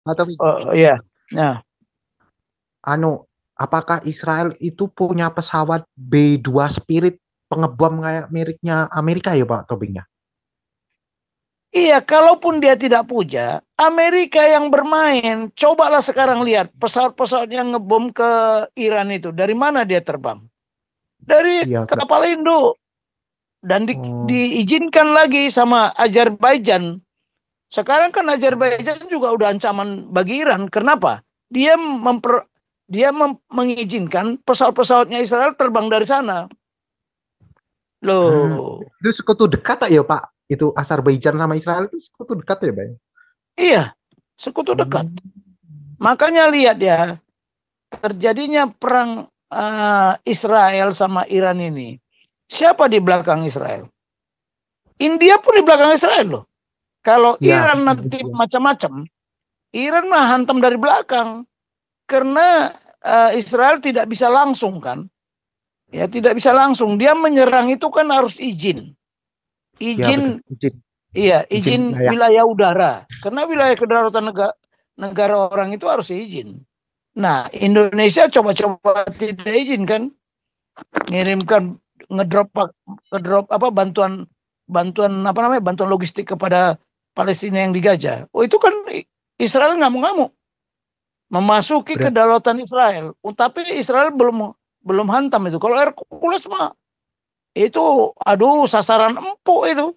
Atau Oh iya. Nah, apakah Israel itu punya pesawat B-2 Spirit pengebom kayak miliknya Amerika ya Pak Tobingnya? iya, kalaupun dia tidak punya, Amerika yang bermain. Cobalah sekarang lihat pesawat-pesawat yang ngebom ke Iran itu. Dari mana dia terbang? Dari Iya, kapal induk. Dan oh, diizinkan lagi sama Azerbaijan. Sekarang kan Azerbaijan juga udah ancaman bagi Iran. Kenapa? Dia mengizinkan pesawat-pesawatnya Israel terbang dari sana. hmm. Loh, Itu sekutu dekat tak ya Pak? Itu Azerbaijan sama Israel itu sekutu dekat ya Pak? iya, sekutu dekat. Hmm. Makanya lihat ya, terjadinya perang Israel sama Iran ini. Siapa di belakang Israel? India pun di belakang Israel loh. Kalau Ya, Iran nanti macam-macam, Iran mah hantam dari belakang. Karena Israel tidak bisa langsung kan. Ya tidak bisa langsung. Dia menyerang itu kan harus izin. ya betul. Izin, Izin, iya, izin izin wilayah. wilayah udara. Karena wilayah kedaulatan negara orang itu harus izin. Nah, Indonesia coba-coba tidak izin kan, ngirimkan ngedrop ngedrop apa bantuan bantuan apa namanya bantuan logistik kepada Palestina yang digajah. Oh itu kan Israel ngamuk-ngamuk memasuki Berat. kedaulatan Israel. Oh, tapi Israel belum belum hantam itu. Kalau Hercules mah itu aduh sasaran empuk itu.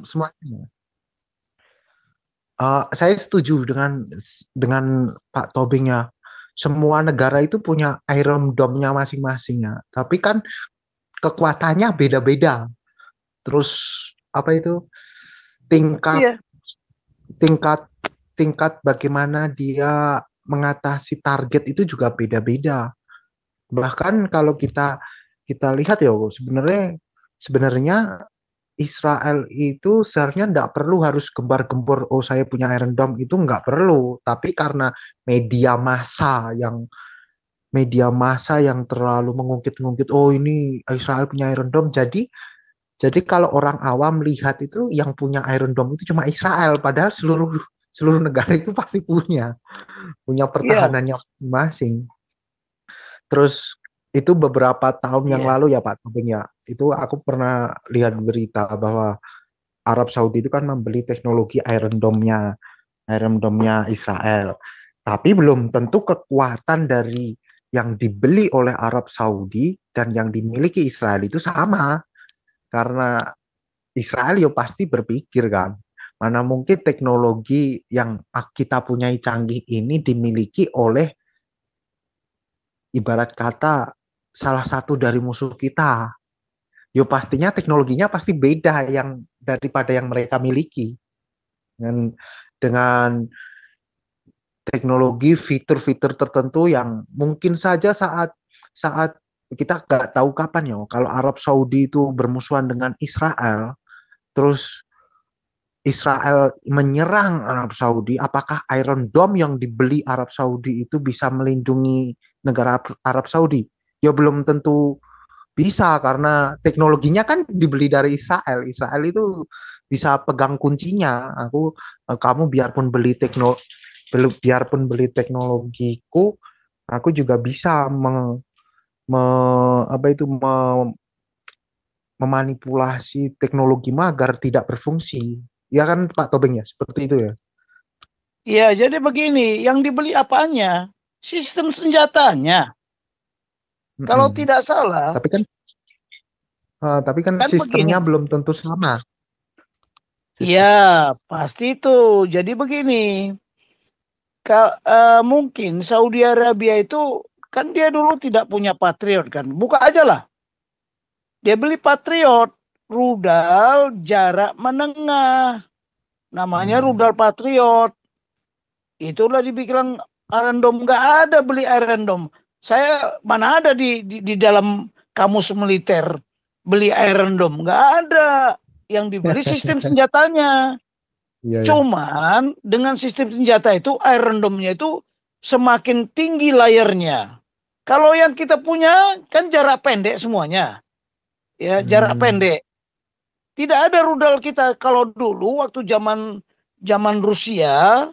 Semuanya. Saya setuju dengan Pak Tobing ya. Semua negara itu punya Iron Dome-nya masing-masing ya. Tapi kan kekuatannya beda-beda. Terus apa itu tingkat Iya. tingkat tingkat bagaimana dia mengatasi target itu juga beda-beda. Bahkan kalau kita kita lihat ya sebenarnya sebenarnya Israel itu seharusnya tidak perlu harus gembar-gembor, oh saya punya Iron Dome, itu nggak perlu. Tapi karena media massa yang terlalu mengungkit-ungkit, oh ini Israel punya Iron Dome, jadi kalau orang awam lihat itu yang punya Iron Dome itu cuma Israel, padahal seluruh seluruh negara itu pasti punya Iya. pertahanannya masing. Terus itu beberapa tahun yang Iya. lalu ya Pak Tobing ya, itu aku pernah lihat berita bahwa Arab Saudi itu kan membeli teknologi Iron Dome-nya Israel. Tapi belum tentu kekuatan dari yang dibeli oleh Arab Saudi dan yang dimiliki Israel itu sama. Karena Israel ya pasti berpikir kan, mana mungkin teknologi yang kita punyai canggih ini dimiliki oleh ibarat kata salah satu dari musuh kita. Yo pastinya teknologinya pasti beda yang daripada yang mereka miliki. Dengan teknologi fitur-fitur tertentu yang mungkin saja saat saat kita nggak tahu kapan ya kalau Arab Saudi itu bermusuhan dengan Israel, terus Israel menyerang Arab Saudi, apakah Iron Dome yang dibeli Arab Saudi itu bisa melindungi negara Arab Saudi? Ya belum tentu bisa karena teknologinya kan dibeli dari Israel. Israel itu bisa pegang kuncinya. Kamu biarpun beli teknologiku, aku juga bisa me, apa itu memanipulasi teknologi agar tidak berfungsi. Ya kan Pak Tobing ya, seperti itu ya. Iya, jadi begini, yang dibeli apanya? Sistem senjatanya. Kalau Mm-mm. tidak salah, Tapi kan kan begini. sistemnya belum tentu sama. Iya, Sistem. pasti itu. Jadi begini, mungkin Saudi Arabia itu kan dia dulu tidak punya Patriot kan. Buka aja lah. Dia beli Patriot, rudal jarak menengah. Namanya Hmm. rudal Patriot. Itulah dibilang Iron Dome. Nggak ada beli Iron Dome. Saya mana ada di dalam kamus militer beli Iron Dome. Nggak ada. Yang dibeli sistem senjatanya. Iya ya. Cuman dengan sistem senjata itu Iron Dome-nya itu semakin tinggi layarnya. Kalau yang kita punya kan jarak pendek semuanya. Ya, jarak pendek. Tidak ada rudal kita. Kalau dulu waktu zaman Rusia,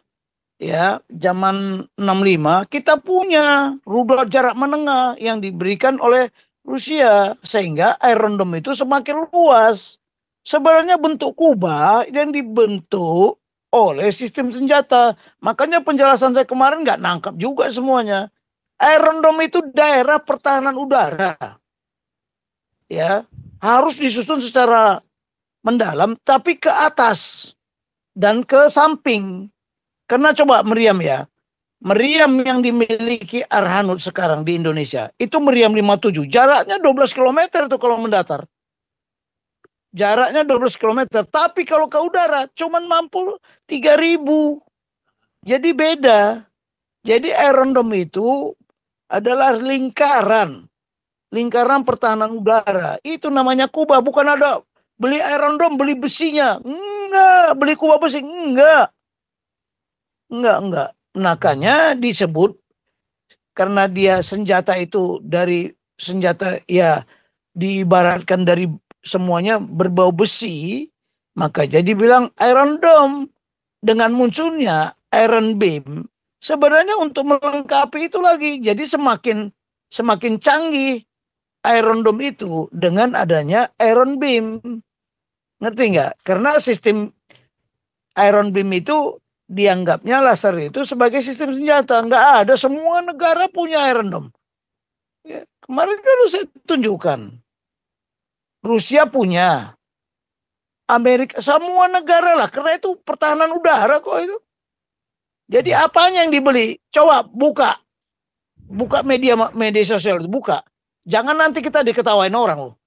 ya, zaman 65, kita punya rudal jarak menengah yang diberikan oleh Rusia, sehingga Iron Dome itu semakin luas. Sebenarnya bentuk kubah yang dibentuk oleh sistem senjata. Makanya penjelasan saya kemarin nggak nangkap juga semuanya. Iron Dome itu daerah pertahanan udara, ya, harus disusun secara mendalam, tapi ke atas dan ke samping. Karena coba meriam ya, meriam yang dimiliki Arhanud sekarang di Indonesia, itu meriam 57, jaraknya 12 km tuh kalau mendatar. Jaraknya 12 km, tapi kalau ke udara cuman mampu 3.000. Jadi beda. Jadi Iron Dome itu adalah lingkaran pertahanan udara. Itu namanya kubah, bukan ada beli Iron Dome, beli besinya. Enggak, beli kubah besi, enggak. Enggak. Makanya disebut, karena dia senjata itu dari senjata, ya, diibaratkan dari semuanya berbau besi, maka jadi bilang Iron Dome. Dengan munculnya Iron Beam, sebenarnya untuk melengkapi itu lagi. Jadi semakin canggih Iron Dome itu dengan adanya Iron Beam. Ngerti nggak? Karena sistem Iron Beam itu dianggapnya laser itu sebagai sistem senjata. Nggak ada, semua negara punya Iron Dome. Ya, kemarin kan saya tunjukkan. Rusia punya. Amerika, semua negara lah. Karena itu pertahanan udara kok itu. Jadi apanya yang dibeli? Coba buka media sosial, buka. Jangan nanti kita diketawain orang loh.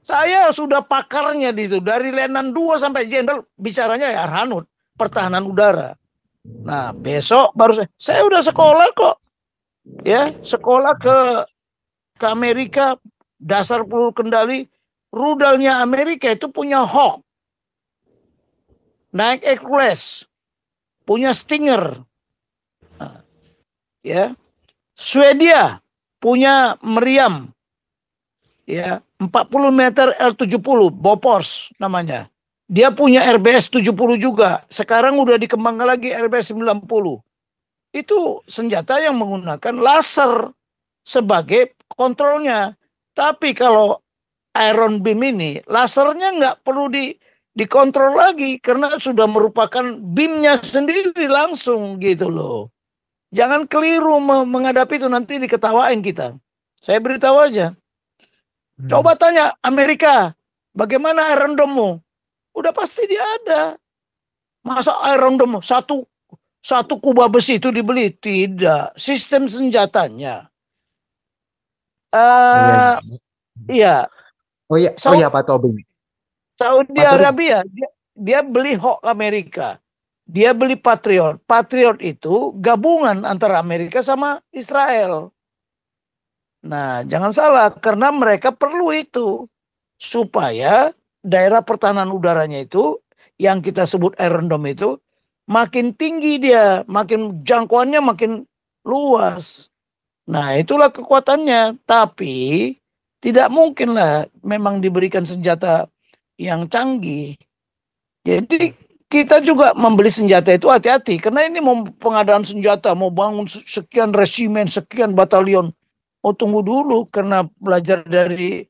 Saya sudah pakarnya di itu, dari Letnan 2 sampai Jenderal, bicaranya ya Arhanud, pertahanan udara. Nah, besok baru saya udah sekolah kok. Ya, sekolah ke Amerika, dasar peluru kendali, rudalnya Amerika itu punya Hawk. Naik Hercules, punya Stinger. Nah, ya. Swedia punya meriam, ya, 40 meter L70, Bofors namanya. Dia punya RBS 70 juga. Sekarang udah dikembangkan lagi RBS 90. Itu senjata yang menggunakan laser sebagai kontrolnya. Tapi kalau Iron Beam ini, lasernya nggak perlu dikontrol lagi karena sudah merupakan beamnya sendiri langsung gitu loh. Jangan keliru menghadapi itu, nanti diketawain kita. Saya beritahu aja. Coba tanya Amerika, bagaimana Iron Dome-mu? Udah pasti dia ada. Masa Iron Dome satu kubah besi itu dibeli? Tidak. Sistem senjatanya. Iya. Oh iya Pak Tobing. Saudi Arabia, dia beli Hawk Amerika. Dia beli Patriot. Patriot itu gabungan antara Amerika sama Israel. Nah, jangan salah, karena mereka perlu itu supaya daerah pertahanan udaranya itu yang kita sebut Iron Dome itu makin tinggi dia, makin jangkauannya makin luas. Nah, itulah kekuatannya. Tapi tidak mungkin lah memang diberikan senjata yang canggih. Jadi kita juga membeli senjata itu hati-hati, karena ini mau pengadaan senjata, mau bangun sekian resimen, sekian batalion. Oh, tunggu dulu, karena belajar dari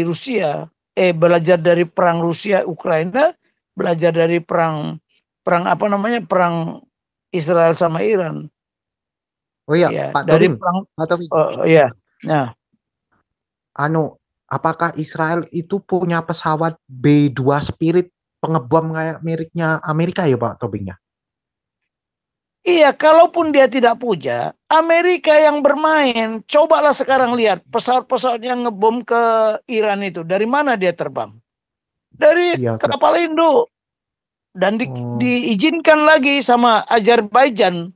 Rusia, belajar dari perang Rusia Ukraina, belajar dari perang apa namanya, perang Israel sama Iran. Oh iya, Ya, Pak dari Tobing. perang, Pak Tobing. ya. Nah, apakah Israel itu punya pesawat B-2 Spirit pengebom kayak miliknya Amerika ya Pak Tobingnya? iya, kalaupun dia tidak punya, Amerika yang bermain. Cobalah sekarang lihat pesawat-pesawat yang ngebom ke Iran itu, dari mana dia terbang? Dari kapal induk. Dan diizinkan lagi sama Azerbaijan.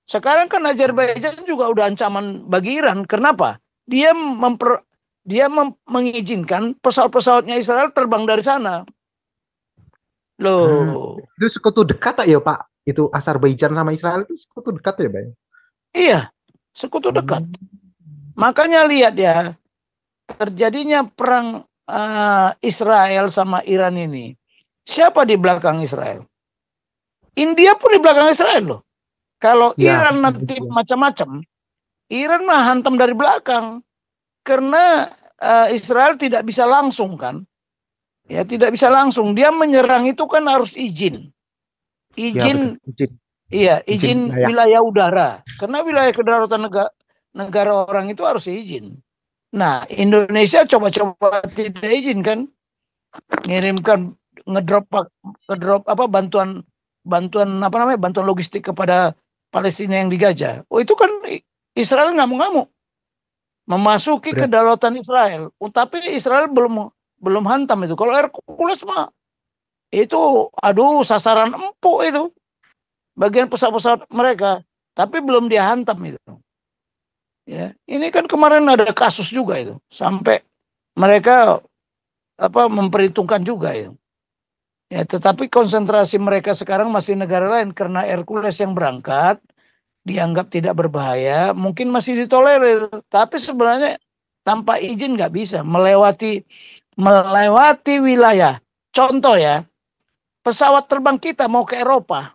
Sekarang kan Azerbaijan juga udah ancaman bagi Iran. Kenapa? Dia mengizinkan pesawat-pesawatnya Israel terbang dari sana. Loh. Itu sekutu dekat tak ya Pak itu Azerbaijan sama Israel itu sekutu dekat ya, Bang? Iya, sekutu dekat. Hmm. Makanya lihat ya, terjadinya perang Israel sama Iran ini. Siapa di belakang Israel? India pun di belakang Israel loh. Kalau Ya, Iran nanti macam-macam, Iran mah hantam dari belakang. Karena Israel tidak bisa langsung kan. Ya tidak bisa langsung. Dia menyerang itu kan harus izin. ya betul. Izin, Izin, iya, izin izin wilayah. wilayah udara. Karena wilayah kedaulatan negara orang itu harus izin. Nah, Indonesia coba-coba tidak izin kan, ngirimkan ngedrop ngedrop apa bantuan bantuan apa namanya bantuan logistik kepada Palestina yang digajah. Oh itu kan Israel ngamuk-ngamuk memasuki Berat. kedaulatan Israel. Oh, tapi Israel belum belum hantam itu. Kalau Hercules mah itu aduh sasaran empuk itu bagian pesawat-pesawat mereka, tapi belum dia hantam itu. Ya, ini kan kemarin ada kasus juga itu sampai mereka apa memperhitungkan juga itu. Ya, tetapi konsentrasi mereka sekarang masih negara lain karena Hercules yang berangkat dianggap tidak berbahaya, mungkin masih ditolerir. Tapi sebenarnya tanpa izin nggak bisa melewati wilayah. Contoh ya, pesawat terbang kita mau ke Eropa,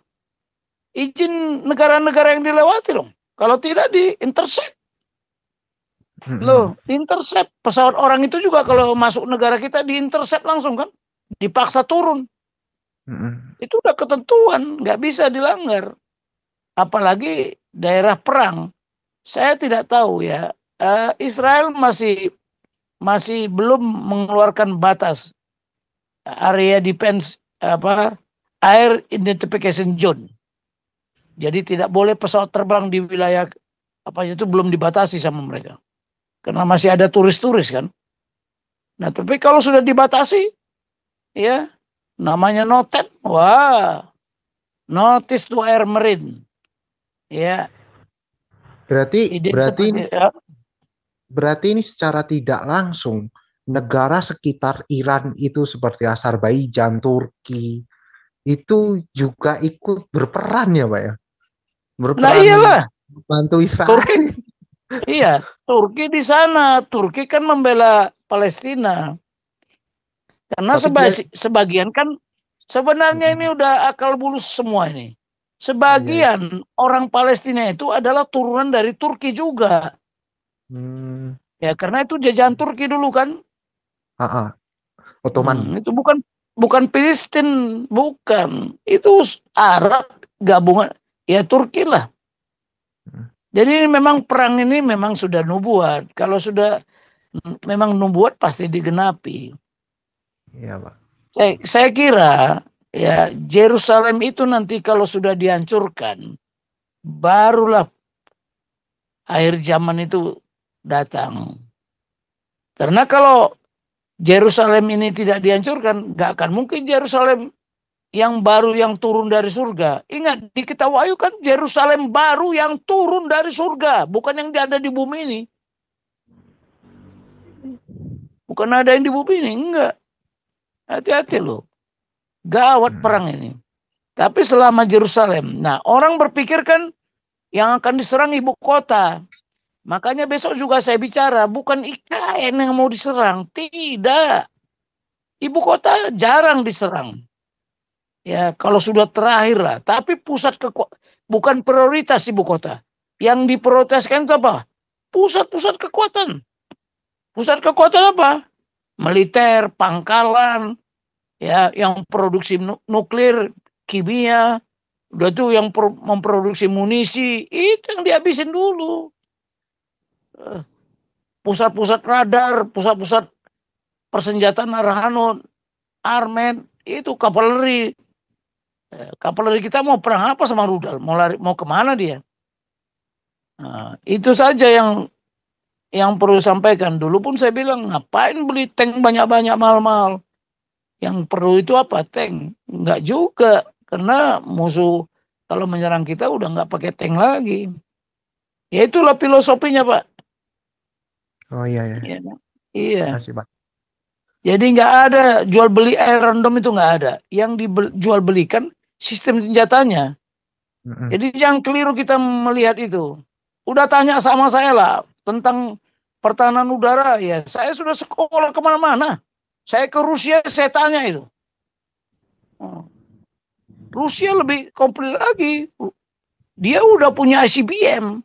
izin negara-negara yang dilewati dong. Kalau tidak di intercept Mm-mm. loh, intercept pesawat orang itu juga kalau masuk negara kita di intercept langsung kan, dipaksa turun. Mm-mm. Itu udah ketentuan, nggak bisa dilanggar. Apalagi daerah perang. Saya tidak tahu ya. Israel masih masih belum mengeluarkan batas area defense apa air identification zone. Jadi tidak boleh pesawat terbang di wilayah apa itu belum dibatasi sama mereka. Karena masih ada turis-turis kan. Nah, tapi kalau sudah dibatasi ya namanya noted, wah, notice to air marine. Ya, Berarti berarti identifikasi ya. berarti ini secara tidak langsung negara sekitar Iran itu seperti Azerbaijan, Turki itu juga ikut berperan ya, Pak ya? Nah, Berperan iyalah, membantu Israel. Turki iya, Turki di sana. Turki kan membela Palestina. Karena Tapi dia sebagian kan sebenarnya ini mm, udah akal bulus semua ini. iya. Sebagian orang Palestina itu adalah turunan dari Turki juga. Hmm, Ya, karena itu jajahan Turki dulu kan. ah, ah, Ottoman. Itu bukan bukan Filistin, bukan. Itu Arab gabungan. Ya Turki lah. Hmm, Jadi ini memang perang ini memang sudah nubuat. Kalau sudah memang nubuat pasti digenapi. iya, Pak. Saya kira ya Yerusalem itu nanti kalau sudah dihancurkan, barulah akhir zaman itu datang. Karena kalau Yerusalem ini tidak dihancurkan, nggak akan mungkin Yerusalem yang baru yang turun dari surga. Ingat di kitab Wahyu kan Yerusalem baru yang turun dari surga, bukan yang ada di bumi ini. Bukan ada yang di bumi ini, enggak. Hati-hati loh. Gawat Hmm, perang ini. Tapi selama Yerusalem, nah orang berpikir kan yang akan diserang ibu kota. Makanya besok juga saya bicara, bukan IKN yang mau diserang. Tidak. Ibu kota jarang diserang. Ya, kalau sudah terakhir lah. Tapi bukan prioritas ibu kota. Yang diprioritaskan itu apa? Pusat-pusat kekuatan. Pusat kekuatan apa? Militer, pangkalan, ya, yang produksi nuklir, kimia, udah tuh yang memproduksi munisi, itu yang dihabisin dulu. Pusat-pusat radar, pusat-pusat persenjataan Arahanot, Armet, itu kavaleri. Kavaleri kita mau perang apa sama rudal? Mau lari, mau kemana dia? Nah, itu saja yang perlu sampaikan. Dulu pun saya bilang, ngapain beli tank banyak-banyak mahal-mahal? Yang perlu itu apa? Tank. Enggak juga. Karena musuh kalau menyerang kita udah nggak pakai tank lagi. Ya itulah filosofinya, Pak. oh iya ya. Iya. Iya. Masih, Pak. Jadi nggak ada jual beli air random itu nggak ada. Yang dijual belikan sistem senjatanya. Jadi jangan keliru kita melihat itu. Udah tanya sama saya lah tentang pertahanan udara, ya saya sudah sekolah kemana-mana. Saya ke Rusia, saya tanya itu. Rusia lebih komplit lagi. Dia udah punya ICBM,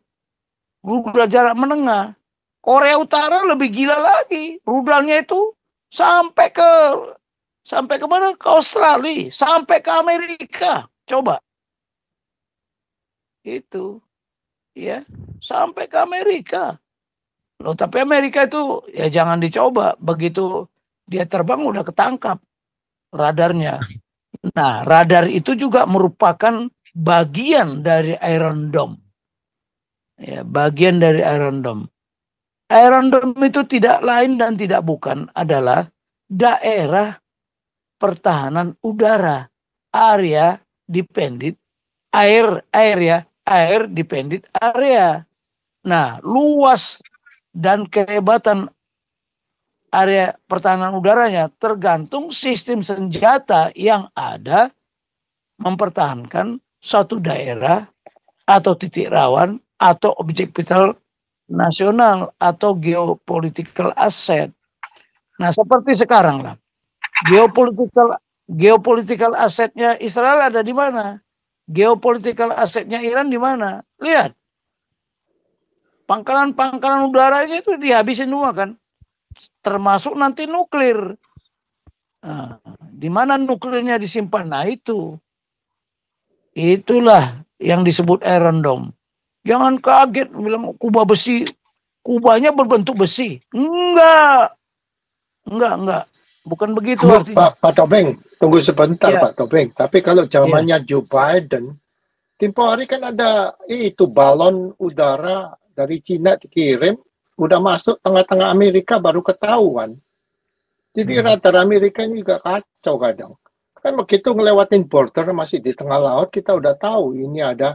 rudal jarak menengah. Korea Utara lebih gila lagi. Rudalnya itu sampai ke mana? Ke Australia, sampai ke Amerika. Coba. Itu. Ya, sampai ke Amerika. Loh, tapi Amerika itu ya jangan dicoba. Begitu dia terbang udah ketangkap radarnya. Nah, radar itu juga merupakan bagian dari Iron Dome. Ya, bagian dari Iron Dome. Iron Dome itu tidak lain dan tidak bukan adalah daerah pertahanan udara, area dependent air dependent area. Nah, luas dan kehebatan area pertahanan udaranya tergantung sistem senjata yang ada mempertahankan suatu daerah atau titik rawan atau objek vital nasional atau geopolitical asset. Nah, seperti sekarang lah. Geopolitical asetnya Israel ada di mana? Geopolitical asetnya Iran di mana? Lihat. Pangkalan-pangkalan udaranya itu dihabisin semua kan. Termasuk nanti nuklir. Nah, di mana nuklirnya disimpan? Nah, itulah yang disebut Iron Dome. Jangan kaget bilang kubah besi. Kubahnya berbentuk besi. Enggak. Bukan begitu artinya. Pak Tobing, tunggu sebentar Ya. Pak Tobing. Tapi kalau zamannya Joe Biden, tempo hari kan ada itu balon udara dari Cina dikirim, udah masuk tengah-tengah Amerika baru ketahuan. Jadi radar Amerika juga kacau kadang. Kan begitu ngelewatin border masih di tengah laut, kita udah tahu ini ada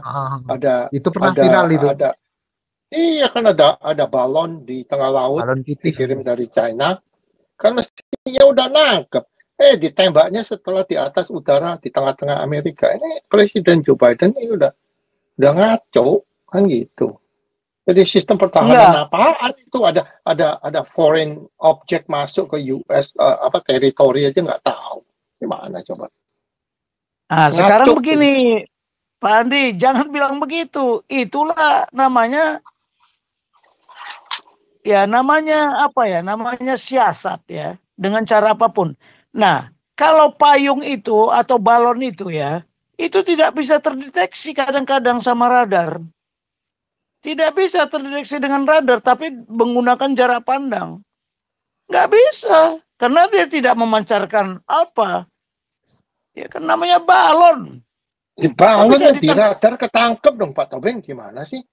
itu pernah viral itu. Iya kan ada balon di tengah laut dikirim dari China. Kan mestinya udah nangkep. Ditembaknya setelah di atas udara di tengah-tengah Amerika. Ini Presiden Joe Biden ini udah ngaco kan gitu. Jadi sistem pertahanan apaan itu ada foreign object masuk ke US teritori aja nggak tahu. Gimana coba? Nah, sekarang begini, Pak Andi, jangan bilang begitu. Itulah namanya apa ya? Namanya siasat ya, dengan cara apapun. Nah, kalau payung itu atau balon itu ya, itu tidak bisa terdeteksi kadang-kadang sama radar. Tidak bisa terdeteksi dengan radar, tapi menggunakan jarak pandang. Nggak bisa, karena dia tidak memancarkan apa. Ya kan namanya balon. Di balon di radar ketangkep dong Pak Tobing, gimana sih?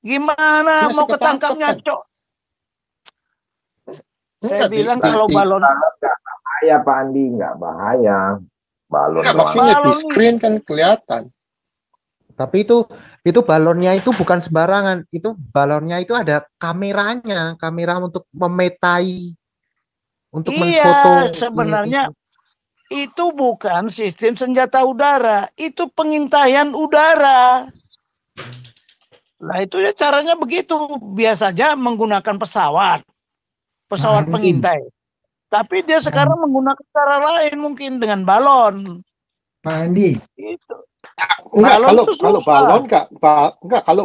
Gimana mau ketangkapnya, Cok? Saya bilang kalau balon nggak bahaya Pak Andi, nggak bahaya. Balon maksudnya di screen kan kelihatan. Tapi itu balonnya itu bukan sembarangan. Itu balonnya itu ada kameranya, kamera untuk memetai, untuk menfoto. Sebenarnya itu bukan sistem senjata udara, itu pengintaian udara. Nah, itu ya caranya begitu. Biasa aja menggunakan pesawat pengintai. Tapi dia sekarang menggunakan cara lain mungkin dengan balon. Pak Andi. Itu. Kalau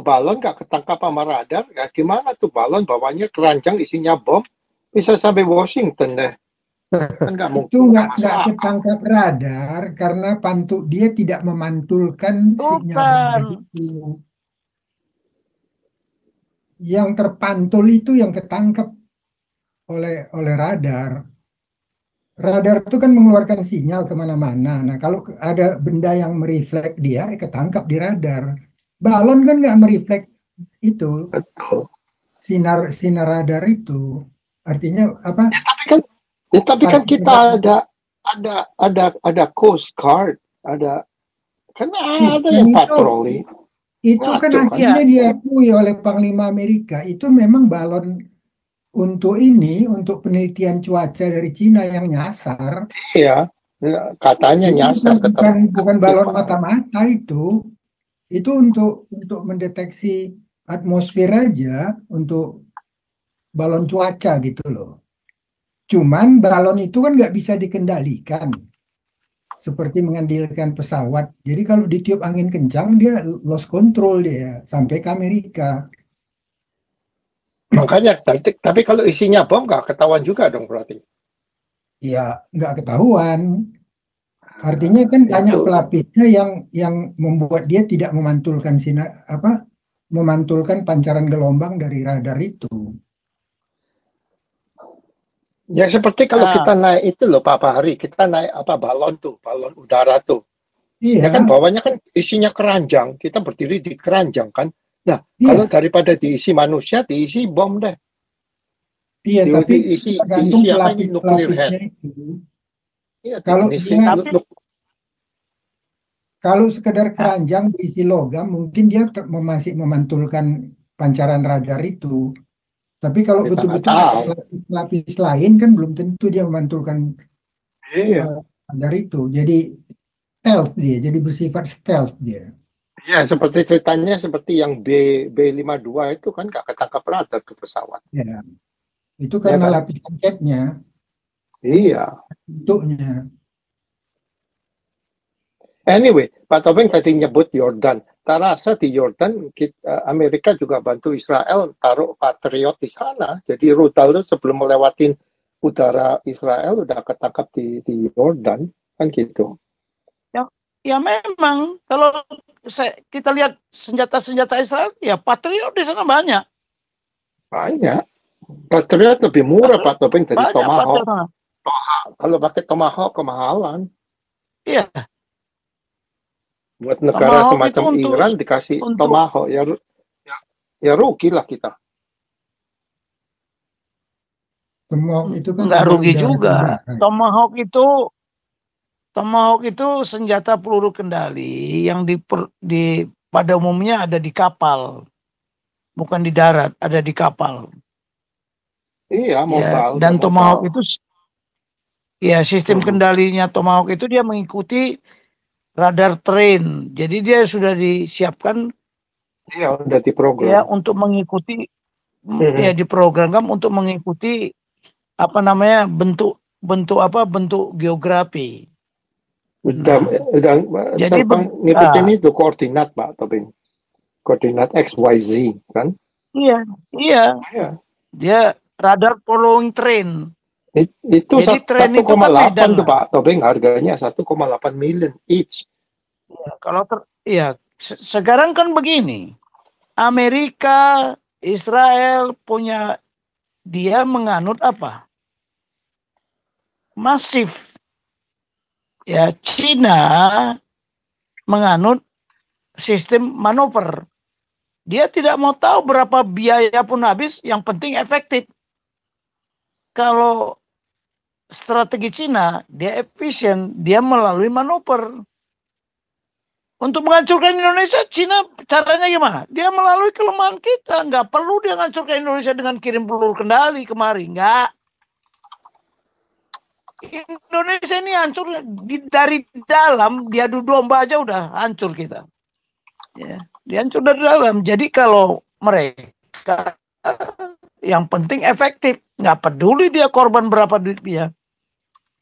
balon nggak ketangkap sama radar, ya gimana tuh balon bawahnya keranjang isinya bom bisa sampai Washington deh. Kan itu nggak ketangkap radar karena dia tidak memantulkan sinyal itu. Yang terpantul itu yang ketangkap oleh radar. Radar itu kan mengeluarkan sinyal kemana-mana. Nah, kalau ada benda yang merefleks dia, ketangkap di radar. Balon kan nggak merefleks itu. Betul. Sinar radar itu. Artinya apa? Tapi kan kita ada Coast Guard, ada yang patroli. Itu kan akhirnya diakui oleh Panglima Amerika. Itu memang balon untuk penelitian cuaca dari Cina yang nyasar. Iya, katanya nyasar. Bukan balon mata-mata itu. itu untuk mendeteksi atmosfer aja, untuk balon cuaca gitu loh. Cuman balon itu kan nggak bisa dikendalikan seperti mengandalkan pesawat. Jadi kalau ditiup angin kencang dia lost control dia sampai ke Amerika. Makanya, tapi kalau isinya bom nggak ketahuan juga dong berarti. Ya nggak ketahuan. Artinya kan banyak Itu. pelapisnya yang membuat dia tidak memantulkan memantulkan pancaran gelombang dari radar itu. Ya seperti kalau Nah, kita naik itu loh Pak Fahri, kita naik balon udara tuh. Ya kan Iya, bawahnya kan isinya keranjang, kita berdiri di keranjang kan. Nah, kalau iya, daripada diisi manusia, diisi bom deh. iya. Tapi tergantung Diisi apa ini nuklir head. pelapisnya itu. Iya, Kalau diisi dia tapi Kalau sekedar nah, keranjang berisi logam, mungkin dia masih memantulkan pancaran radar itu. Tapi kalau kita nggak betul-betul ada tahu. pelapis lain, kan belum tentu dia memantulkan Iya, radar itu. Jadi stealth dia, jadi bersifat stealth dia. iya seperti ceritanya seperti yang B52 itu kan nggak ketangkap radar tuh pesawat. Ya, itu Ya karena kan? lapisan catnya, Iya. bentuknya. Anyway, Pak Tobing tadi nyebut Yordan. Tak rasa di Yordan, Amerika juga bantu Israel taruh Patriot di sana. Jadi rudal itu sebelum melewatin udara Israel udah ketangkap di Yordan, kan gitu. ya memang kalau kita lihat senjata-senjata Israel, ya Patriot di sana banyak. Banyak. Patriot lebih murah Pak Tobing dari Banyak Tomahawk. Patriot. Kalau pakai Tomahawk kemahalan. Iya, Buat negara Tomahawk itu semacam Iran dikasih untuk Tomahawk ya rugi lah kita. Tomahawk itu kan nggak rudal rugi udara juga. rendah. Tomahawk itu senjata peluru kendali yang pada umumnya ada di kapal, bukan di darat, ada di kapal. Iya, Ya, mobile. dan Tomahawk mobile. itu ya sistem kendalinya Tomahawk itu dia mengikuti radar terrain. Jadi dia sudah disiapkan Iya, udah diprogram. ya untuk mengikuti ya diprogramkan untuk mengikuti apa namanya bentuk geografi. Udah Jadi terbang ngikutin itu koordinat Pak Tobing. Koordinat XYZ kan? iya. Iya. Dia radar following train. Itu Jadi train 1,8 itu kan medan, tuh Pak Tobing, harganya 1,8 million each. Ya, kalau sekarang kan begini. Amerika, Israel dia menganut apa? Masif. Ya, Cina menganut sistem manuver. Dia tidak mau tahu berapa biaya pun habis, yang penting efektif. Kalau strategi Cina, dia efisien, dia melalui manuver. Untuk menghancurkan Indonesia, Cina caranya gimana? Dia melalui kelemahan kita. Nggak perlu dia menghancurkan Indonesia dengan kirim peluru kendali kemari. Nggak. Indonesia ini hancur dari dalam, diadu domba aja udah hancur kita. Ya, dia hancur dari dalam. Jadi kalau mereka yang penting efektif, nggak peduli dia korban berapa duit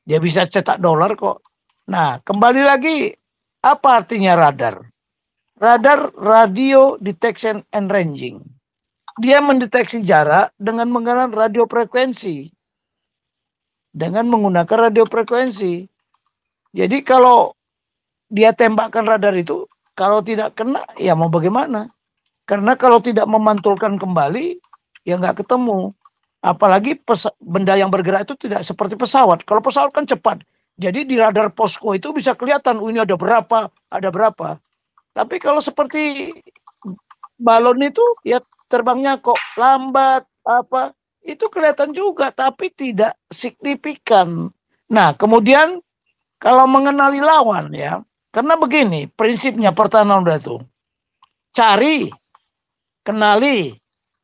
dia bisa cetak dolar kok. Nah, kembali lagi, apa artinya radar? Radar radio detection and ranging. Dia mendeteksi jarak dengan menggunakan radio frekuensi. Jadi kalau dia tembakkan radar itu, kalau tidak kena, ya mau bagaimana? Karena kalau tidak memantulkan kembali, ya nggak ketemu. Apalagi benda yang bergerak itu tidak seperti pesawat. Kalau pesawat kan cepat. Jadi di radar posko itu bisa kelihatan, ini ada berapa. Tapi kalau seperti balon itu, ya terbangnya kok lambat, itu kelihatan juga, tapi tidak signifikan. Nah, kemudian kalau mengenali lawan ya, karena begini prinsipnya pertahanan udara itu, cari, kenali,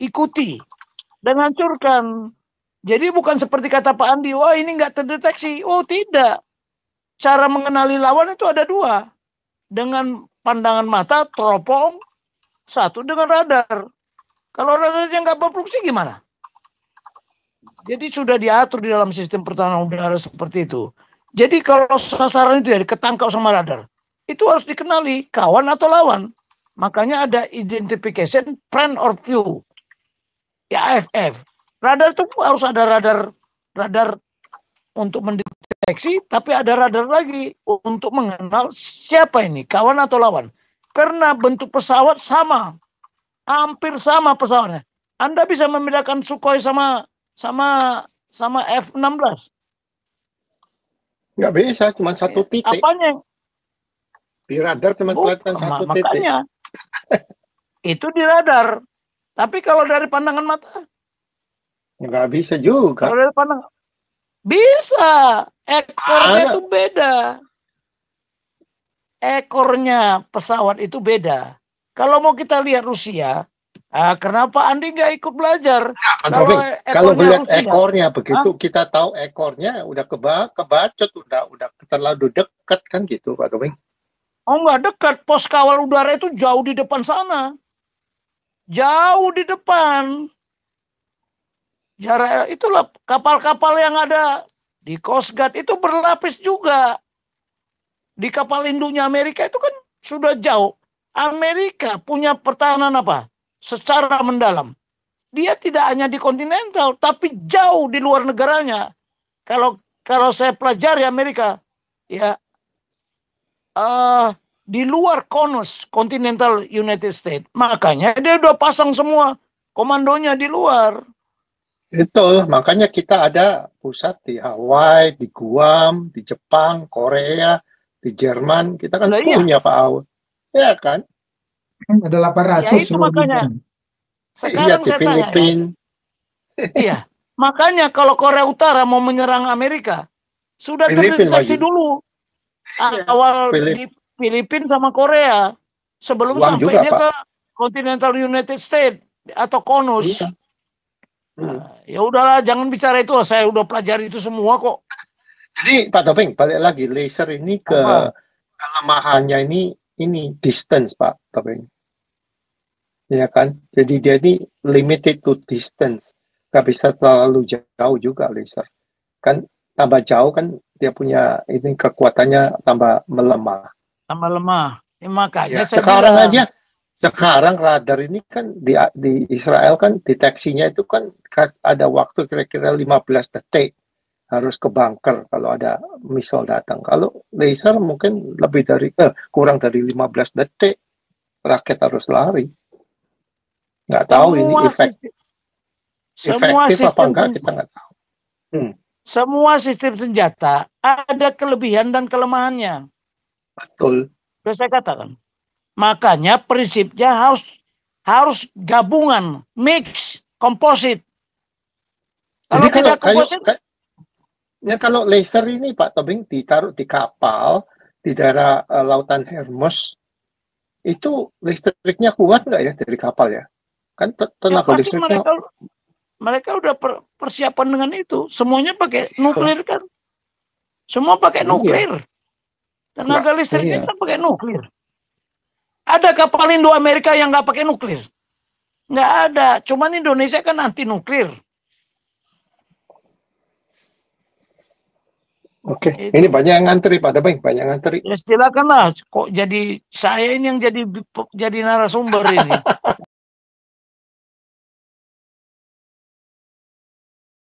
ikuti, dan hancurkan. Jadi bukan seperti kata Pak Andi, wah ini nggak terdeteksi. Oh tidak. Cara mengenali lawan itu ada dua. dengan pandangan mata, teropong, satu dengan radar. Kalau radarnya nggak berfungsi gimana? Jadi sudah diatur di dalam sistem pertahanan udara seperti itu. Jadi kalau sasaran itu ya ketangkap sama radar, itu harus dikenali kawan atau lawan. Makanya ada identification friend or foe, ya AFF. Radar itu harus ada radar untuk mendeteksi, tapi ada radar lagi untuk mengenal siapa ini, kawan atau lawan. Karena bentuk pesawat sama, hampir sama pesawatnya. Anda bisa membedakan Sukhoi sama F-16. Nggak bisa, cuma satu titik. Apanya? Di radar cuma kelihatan satu titik. Makanya itu di radar. Tapi kalau dari pandangan mata, nggak bisa juga. kalau dari pandangan bisa, ekornya itu beda. Ekornya pesawat itu beda. Kalau mau kita lihat Rusia, kenapa Andi nggak ikut belajar? Kalau melihat ekornya begitu, kita tahu ekornya udah kebacot, udah terlalu dekat kan gitu, Pak Tobing. Oh nggak dekat, pos kawal udara itu jauh di depan sana, jauh di depan. Jarak itulah kapal-kapal yang ada di Coast Guard itu berlapis juga. Di kapal induknya Amerika itu kan sudah jauh. Amerika punya pertahanan apa? Secara mendalam. Dia tidak hanya di kontinental, tapi jauh di luar negaranya. Kalau saya pelajari Amerika, ya di luar konus continental United States, makanya dia udah pasang semua komandonya di luar. Itu makanya kita ada pusat di Hawaii, di Guam, di Jepang, Korea, di Jerman. Kita kan punya Pak Aun, ya kan? Ada 800. Ya itu makanya. Sekarang saya tanya. Iya, makanya kalau Korea Utara mau menyerang Amerika, sudah terdeteksi dulu. Awal di Filipina sama Korea sebelum sampai dia ke continental United States atau konus. Ya udahlah, jangan bicara itu. Saya udah pelajari itu semua kok. Jadi Pak Topeng, balik lagi, laser ini kelemahannya ini distance, Pak Topeng. Ya kan? Jadi dia ini limited to distance. Gak bisa terlalu jauh juga laser. Kan tambah jauh kan dia punya ini kekuatannya tambah melemah. Tambah lemah. Ya, makanya sekarang radar ini kan di Israel kan deteksinya itu kan ada waktu kira-kira 15 detik harus ke bunker kalau ada misal datang. Kalau laser mungkin kurang dari 15 detik raket harus lari. Nggak tahu ini efektif apa enggak, kita nggak tahu. Semua sistem senjata ada kelebihan dan kelemahannya. Betul. Sudah saya katakan. Makanya prinsipnya harus gabungan, mix, komposit. Kalau tidak komposit, kalau laser ini Pak Tobing ditaruh di kapal di daerah lautan Hormuz, itu listriknya kuat nggak ya dari kapal ya? Kan tenaga listriknya. Mereka udah persiapan dengan itu. Semuanya pakai nuklir kan? Semua pakai nuklir. Tenaga listriknya kan pakai nuklir. Ada kapal Indo Amerika yang nggak pakai nuklir? Nggak ada. Cuman Indonesia kan anti nuklir. Oke, ini banyak yang ngantri Pak Tobing, banyak yang ngantri. Ya silakanlah. Kok jadi saya ini yang jadi narasumber ini.